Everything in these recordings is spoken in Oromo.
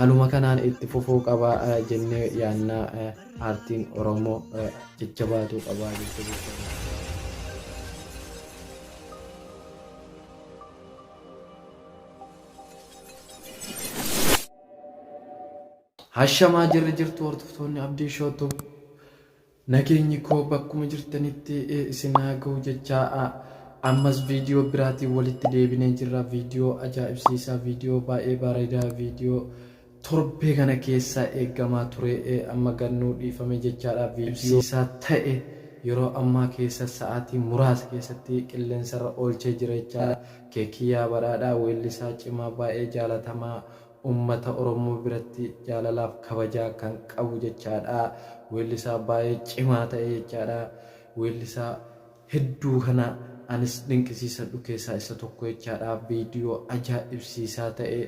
Haaluma kanaan itti fufuu qaba jennee yaadna aartiin Oromoo jajjabaatuu qaba jechuudha. Hashamaa jirtu hordoftoonni Abdii Shootoo nageenyi koo bakkuma jirtanitti isin haa ga'u jechaa ammas viidiyoo biraatiin walitti deebinee jirra. Viidiyoo ajaa'ibsiisaa, viidiyoo baay'ee bareedaa, viidiyoo torbee kana keessa eegamaa ture amma gannuu dhiifame jechaadha. Viidiyoo isaa ta'e yeroo ammaa keessa sa'aatii muraasa keessatti qilleensarra oolchee jira jechaadha. Keekiyyaa badhaadhaa weellisaa cimaa baay'ee jaalatamaa ummata Oromoo biratti jaalalaaf kabajaa kan qabu jechaadha. Weellisaa baay'ee cimaa ta'e jechaadha. Weellisaa hedduu kana anis dinqisiisadhu keessaa isa tokko jechaadha. Viidiyoo ajaa'ibsiisaa ta'e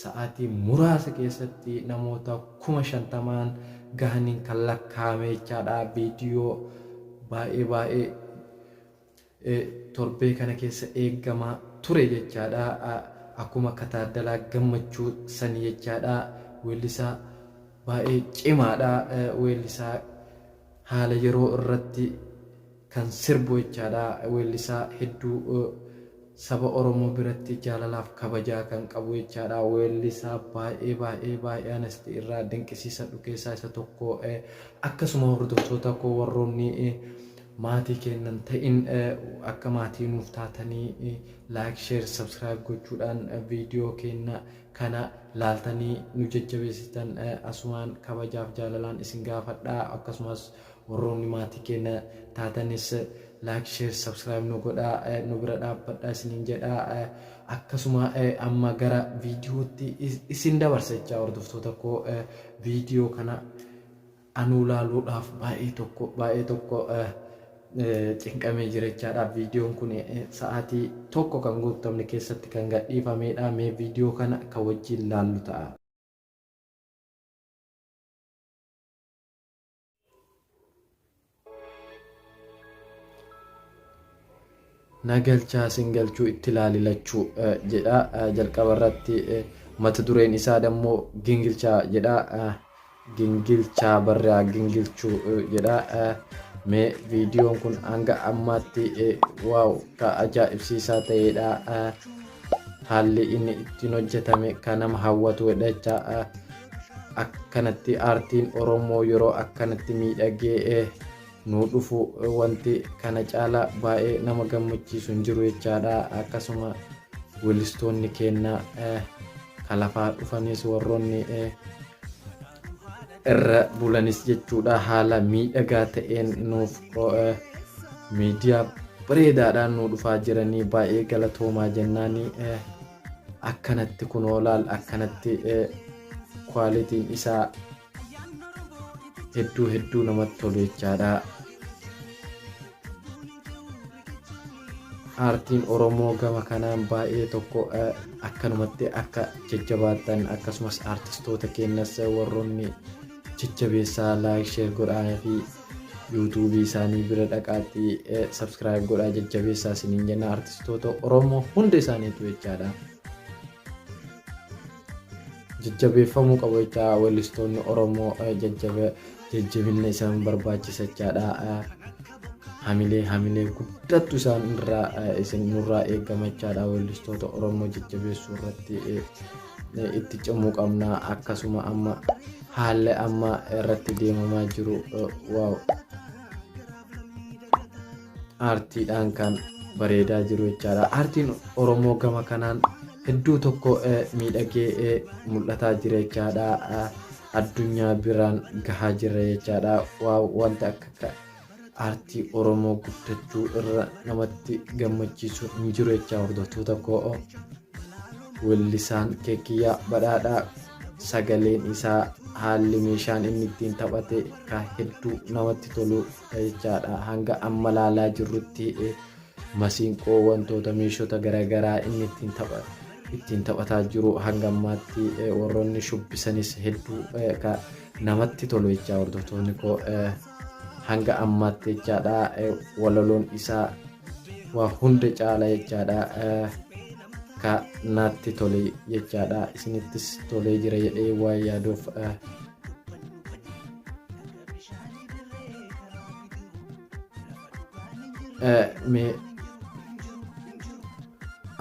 sa'aatii muraasa keessatti namoota 50,000 gahaniin kan lakkaa'ame jechaadha. Viidiyoo baay'ee torbee kana keessa eegamaa ture jechaadha. Akkuma Kataaddalaa Gammachuu sanii jechaadha. Weellisaa baay'ee cimaadha. Weellisaa haala yeroo irratti kan sirbu jechaadha. Weellisaa hedduu saba Oromoo biratti jaalalaaf kabajaa kan qabu jechaadha. Weellisaa baay'ee anasti irraa dinqisiisadhu keessaa isa tokko. Akkasuma hordoftoota koo warroonni maatii kennan ta'in akka maatii nuuf taatanii like, share, subscribe gochuudhaan viidiyoo kenna kana laaltanii nu jajjabeessitan asumaan kabajaaf jaalalaan isin gaafadha. Akkasumas warroonni maatii kenna taatanis like, share, subscribe nu godhaa, nu bira dhaabbadhaa isiniin jedhaa. Akkasuma amma gara viidiyootti isin dabarsa jecha hordoftoota koo. Viidiyoo kana anuu laaluudhaaf baay'ee tokko cinqamee jira jechaadha. Viidiyoon kun sa'aatii tokko kan guutamne keessatti kan gadhiifamedha. Mee viidiyoo kana kan wajjin laallu ta'a. Nagalchaa singalchuu itti laalilachuu jedha. Jalqaba irratti mata dureen isaa dammoo gingilchaa jedha. Gingilchaa barraa gingilchuu jedha. Mee viidiyoon kun hanga ammaatti waaw ka ajaa'ibsiisaa ta'edha. Haalli inni ittiin hojjetame kan nama hawwatudha jecha. Akkanatti aartiin Oromoo yeroo akkanatti miidhagee nu dhufu wanti kana caala baay'ee nama gammachiisu hin jiru jechaadha. Akkasuma weellistoonni keenya kalafaa dhufanis warroonni irra bulanis jechuudha haala miidhagaa ta'een nuuf miidiyaa bareedaadhaan nu dhufaa jiranii baay'ee galatoomaa jennaani. Akkanatti kunoo laal akkanatti kwaalitiin isaa hedduu namatti tolu jechaadha. Aartiin Oromoo gama kanaan baay'ee tokko akkanumatti akka jajjabaatan akkasumas aartistoota keenyas warroonni jajjabeessaa like, share godhaa fi YouTube isaanii bira dhaqaatii subscribe godhaa jajjabeessaa isiniin jenna. Aartistoota Oromoo hunda isaaniitu jechaadha. Jajjabeeffamuu qabu jecha weellistoonni Oromoo jajjabina isaan barbaachisa jechaadha. Hamilee guddattu isaan irraa isin nurraa eegama jechaadha. Weellistoota Oromoo jajjabeessuu irratti itti cimuu qabna. Akkasuma amma haalli amma irratti deemamaa jiru waaw aartiidhaan kan bareedaa jiru jechaadha. Aartiin Oromoo gama kanaan hedduu tokko miidhagee mul'ataa jira jechaadha. Addunyaa biraan gahaa jira jechaadha. Waaw wanta akka aartii Oromoo guddachuu irra namatti gammachiisu hin jiru jecha hordoftoota koo. Weellisaan Keekiyyaa badhaadhaa sagaleen isaa haalli meeshaan inni ittiin taphate kan hedduu namatti tolu jechaadha. Hanga amma laalaa jirrutti masiinqoo wantoota meeshota garaagaraa inni ittiin taphataa jiru hanga ammaatti warroonni shubbisanis hedduu kan namatti tolu jecha hordoftoonni koo. Hanga ammaatti jechaadha walaloon isaa waa hunda caala jechaadha. akka naatti tole jechaadha. Isinittis tolee jira jedhee waa yaaduuf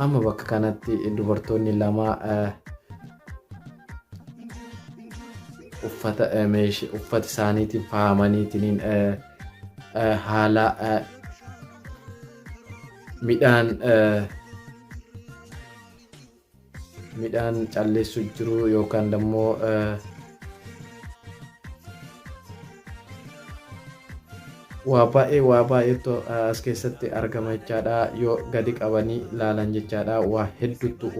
amma bakka kanatti dubartoonni lama uffata isaaniitiin faayamaniitiin haala midhaan calleessu jiru yookaan immoo waa baay'eetu as keessatti argama jechaadha. Yoo gadi qabanii ilaalan jechaadha waa hedduutu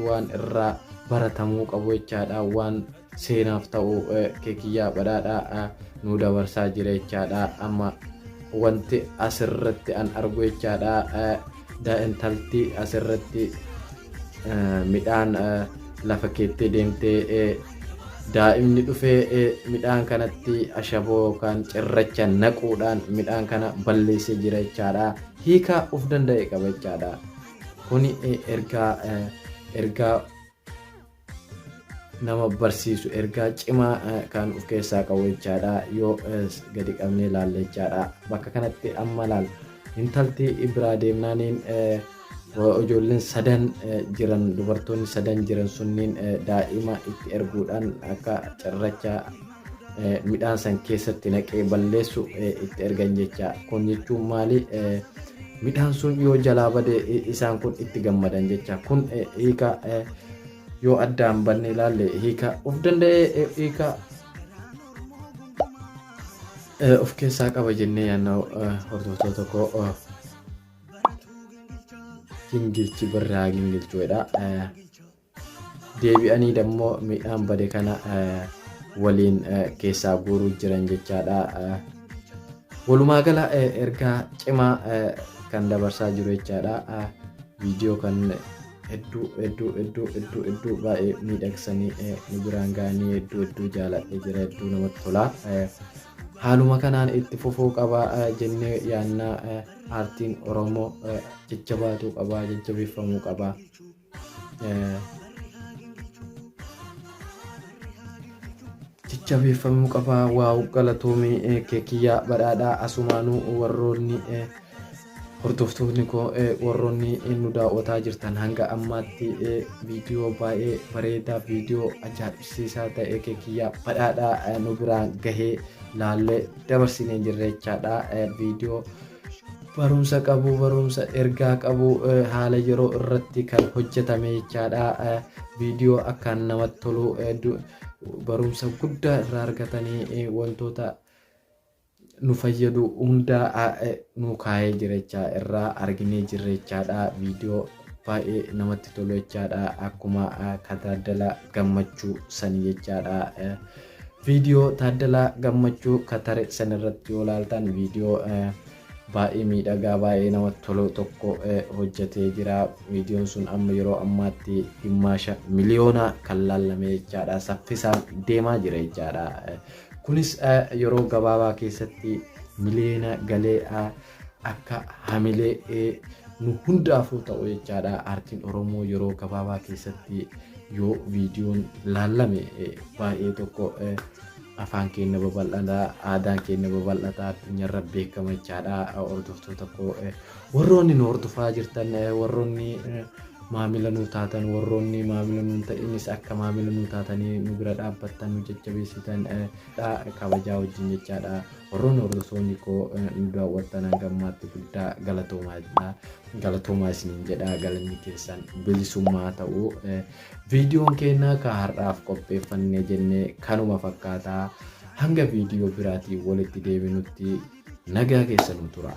waan irraa baratamuu qabu jechaadha. Waan seenaaf ta'u keekiyyaa badhaadhaa nu dabarsaa jira jechaadha. Amma wanti asirratti an argu jechaadha intalti asirratti midhaan lafa keettee deemtee daa'imni dhufee midhaan kanatti ashaboo yookaan cirracha naquudhaan midhaan kana balleessee jira jechaadha. Hiika of danda'e qaba jechaadha. Kuni ergaa nama barsiisu ergaa cimaa kan of keessaa qabu jechaadha. Yoo gadi qabnee ilaalle jechaadha. Bakka kanatti amma ilaal intalti biraa deemnaaniin ijoolleen sadan jiran dubartoonni sadan jiran sunniin daa'ima itti erguudhaan akka cirracha midhaan san keessatti naqee balleessu itti ergan jecha. Kun jechuun maali? Midhaan sun yoo jalaa bade isaan kun itti gammadan jecha. Kun hiika yoo addaan banne ilaalle hiika of danda'e hiika of keessaa qaba jennee yaannaa hordoftoota koo gingilchi birraa gingilchuudha. Deebi'anii dammoo midhaan bade kana waliin keessaa guuruu jiran jechaadha. Walumaa gala ergaa cimaa kan dabarsaa jiru jechaadha. Viidiyoo kan hedduu baay'ee miidhagsanii nu biraan ga'anii hedduu jaaladhee jira. Hedduu namatti tola. Haaluma kanaan itti fufuu qaba jennee yaannaa. Aartiin Oromoo jajjabaatuu qaba, jajjabeeffamuu qaba. Jajjabeeffamuu qaba. Waa galatoomii keekiyyaa badhaadhaa asumaanuu warroonni hordoftoonni koo warroonni nu daawwataa jirtan hanga ammaatti viidiyoo baay'ee bareedaa viidiyoo ajaa'ibsiisaa ta'e keekiyyaa badhaadhaa nu biraan gahee laallee dabarsinee jirra jechaadha. Viidiyoo barumsa qabu, barumsa ergaa qabu, haala yeroo irratti kan hojjetame jechaadha. Viidiyoo akkaan namatti tolu barumsa guddaa irraa argatanii wantoota nu fayyadu hundaa nu kaa'ee jira jecha irraa arginee jirra jechaadha. Viidiyoo baay'ee namatti tolu jechaadha. Akkuma Taaddalaa Gammachuu sani jechaadha. Viidiyoo Taaddalaa Gammachuu Katare san irratti yoo ilaaltan viidiyoo baay'ee miidhagaa baay'ee namatti tolu tokko hojjetee jira. Viidiyoon sun amma yeroo ammaatti dhimmaasha miliyoona kan laalame jechaadha. Saffisaan deemaa jira jechaadha. Kunis yeroo gabaabaa keessatti miliyoona galee akka hamilee nu hundaafuu ta'u jechaadha. Aartiin Oromoo yeroo gabaabaa keessatti yoo viidiyoon laalame baay'ee tokko afaan keenya babal'ataa, aadaan keenya babal'ataa, addunyarra beekama jechaadha. Hordoftoota koo warroonni nu hordofaa jirtan, warroonni maamila nu taatan, warroonni maamila nu ta'inis akka maamila nu taatanii nu bira dhaabbattan, nu jajjabeessitan kabajaa wajjin jechaadha. Warroonni hordoftoonni koo nu daawwattan hanga ammaatti guddaa galatoomaa isiniin jedha. Galanni keessan bilisummaa ta'u. Viidiyoon keenya ka har'aaf qopheeffannee jennee kanuma fakkaataa. Hanga viidiyoo biraatiin walitti deebinutti nagaa keessan tura.